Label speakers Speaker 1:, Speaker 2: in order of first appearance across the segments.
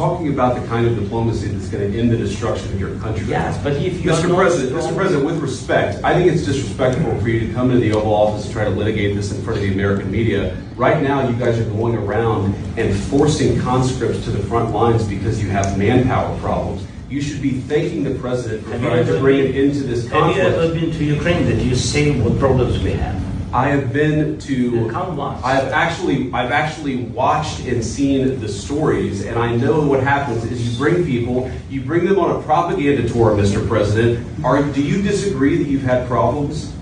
Speaker 1: Talking about the kind of diplomacy that's going to end the destruction of your country.
Speaker 2: Yes, but if you
Speaker 1: Mr. President, with respect, I think it's disrespectful for you to come into the Oval Office and try to litigate this in front of the American media. Right now, you guys are going around and forcing conscripts to the front lines because you have manpower problems. You should be thanking the president for trying to bring it into this conflict.
Speaker 2: Have you ever been to Ukraine? Did you see what problems we have?
Speaker 1: I have been to. I've actually watched and seen the stories, and I know what happens is you bring people, you bring them on a propaganda tour, Mr. President. Do you disagree that you've had problems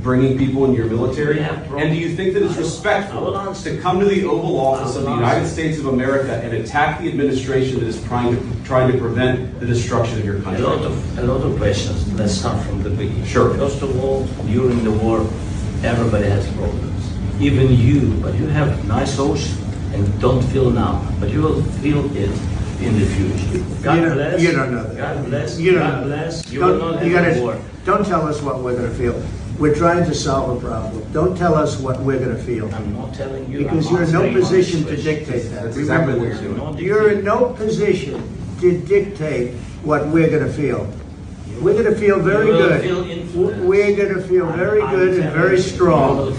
Speaker 1: bringing people in your military? And do you think that it's respectful to come to the Oval Office of the United States of America and attack the administration that is trying to prevent the destruction of your country?
Speaker 2: A lot of questions. Let's start from the beginning.
Speaker 1: Sure.
Speaker 2: First of all, during the war, everybody has problems. Even you, but you have nice ocean and don't feel now, but you will feel it in the future. God bless.
Speaker 3: You don't know that.
Speaker 2: God bless.
Speaker 3: You don't
Speaker 2: God
Speaker 3: know
Speaker 2: bless.
Speaker 3: that.
Speaker 2: You will not have a war.
Speaker 3: Don't tell us what we're going to feel. We're trying to solve a problem. Don't tell us what we're going to feel.
Speaker 2: I'm not telling you.
Speaker 3: Because you're in no position to dictate that.
Speaker 1: That's exactly what you're doing.
Speaker 3: You're in no position to dictate what we're going to feel. We're going to feel very good. We're going to feel very good and very strong.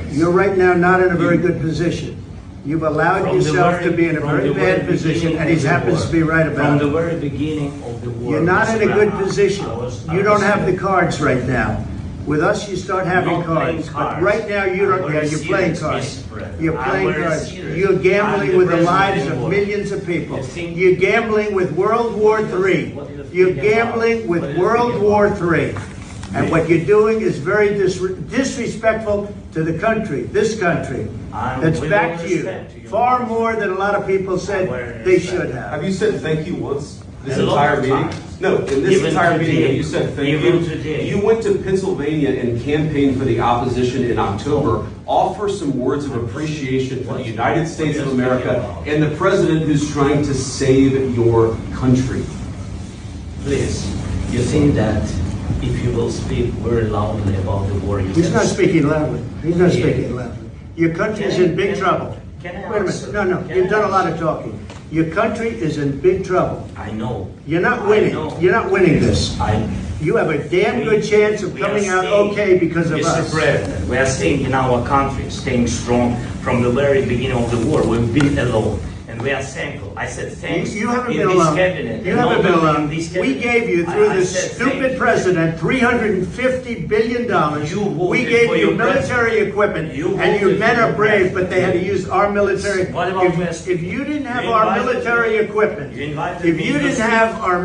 Speaker 3: You're right now not in a very good position. You've allowed yourself to be in a very bad position, and he happens to be right about it.
Speaker 2: From the very beginning of the war.
Speaker 3: You're not in a good position. You don't have the cards right now. With us, you start having cards. But right now, you don't. Yeah, you're playing cards. You're playing cards. You're gambling with the lives of millions of people. You're gambling with World War III. You're gambling with World War III. And what you're doing is very disrespectful to the country, this country, that's back to you. Far more than a lot of people said they should have.
Speaker 1: Have you said thank you once? This entire meeting? No, in this entire meeting, you said thank you. You went to Pennsylvania and campaigned for the opposition in October. Offer some words of appreciation for the United States of America and the president who's trying to save your country.
Speaker 2: Please, you think that if you will speak very loudly about the war,
Speaker 3: he's not speaking loudly. He's not speaking loudly. Your country is in big trouble. Wait a minute. No. You've done a lot of talking. Your country is in big trouble.
Speaker 2: I know.
Speaker 3: You're not winning. You're not winning this. You have a damn good chance of coming out okay because of us.
Speaker 2: Mr. President, we are staying in our country, staying strong from the very beginning of the war. We've been alone. And we are thankful. I said thanks.
Speaker 3: You haven't been alone. You haven't been alone. We gave you, through this stupid president, $350 billion. We gave you military equipment, and your men are brave, but they had to use our military. If you didn't have our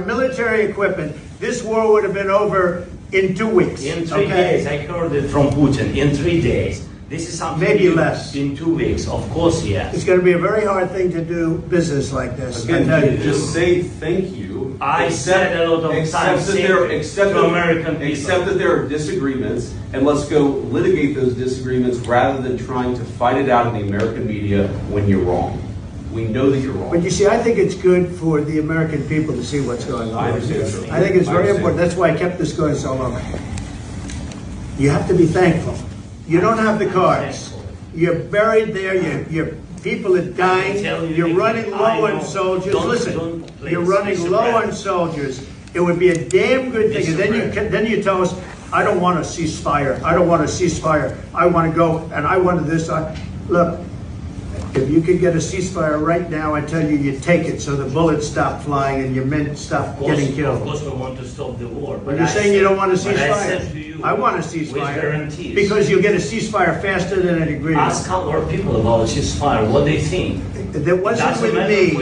Speaker 3: military equipment, this war would have been over in 2 weeks.
Speaker 2: In 3 days. I heard it from Putin. In 3 days. This is something
Speaker 3: maybe less.
Speaker 2: In 2 weeks, of course, yes.
Speaker 3: It's going to be a very hard thing to do business like this.
Speaker 1: Again, just say thank you.
Speaker 2: I said a lot of times to American people.
Speaker 1: Accept that there are disagreements, and let's go litigate those disagreements rather than trying to fight it out in the American media when you're wrong. We know that you're wrong.
Speaker 3: But you see, I think it's good for the American people to see what's going on.
Speaker 1: I understand.
Speaker 3: I think it's very important. That's why I kept this going so long. You have to be thankful. You don't have the cards. You're buried there. Your people are dying. You're running low on soldiers. Listen, you're running low on soldiers. It would be a damn good thing. And then you tell us, I don't want a ceasefire. I don't want a ceasefire. I want to go and I want this. Look, if you could get a ceasefire right now, I tell you, you take it so the bullets stop flying and your men stop getting killed.
Speaker 2: Of course we want to stop the war.
Speaker 3: But you're saying you don't want a ceasefire. I want a ceasefire. Because you'll get a ceasefire faster than an agreement.
Speaker 2: Ask our people about a ceasefire, what they think.
Speaker 3: That wasn't with me.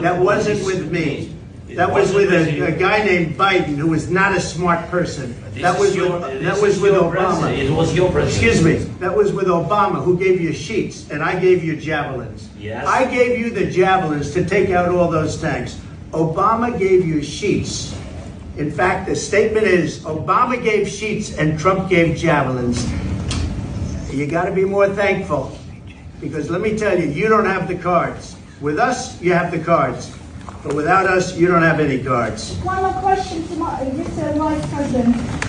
Speaker 3: That wasn't with me. That was with a guy named Biden, who was not a smart person. That was with Obama.
Speaker 2: It was your president.
Speaker 3: Excuse me. That was with Obama, who gave you sheets, and I gave you javelins.
Speaker 2: Yes.
Speaker 3: I gave you the javelins to take out all those tanks. Obama gave you sheets. In fact, the statement is, Obama gave sheets and Trump gave javelins. You got to be more thankful, because let me tell you, you don't have the cards. With us, you have the cards. But without us, you don't have any cards.
Speaker 4: One more question to Mr. Vice President.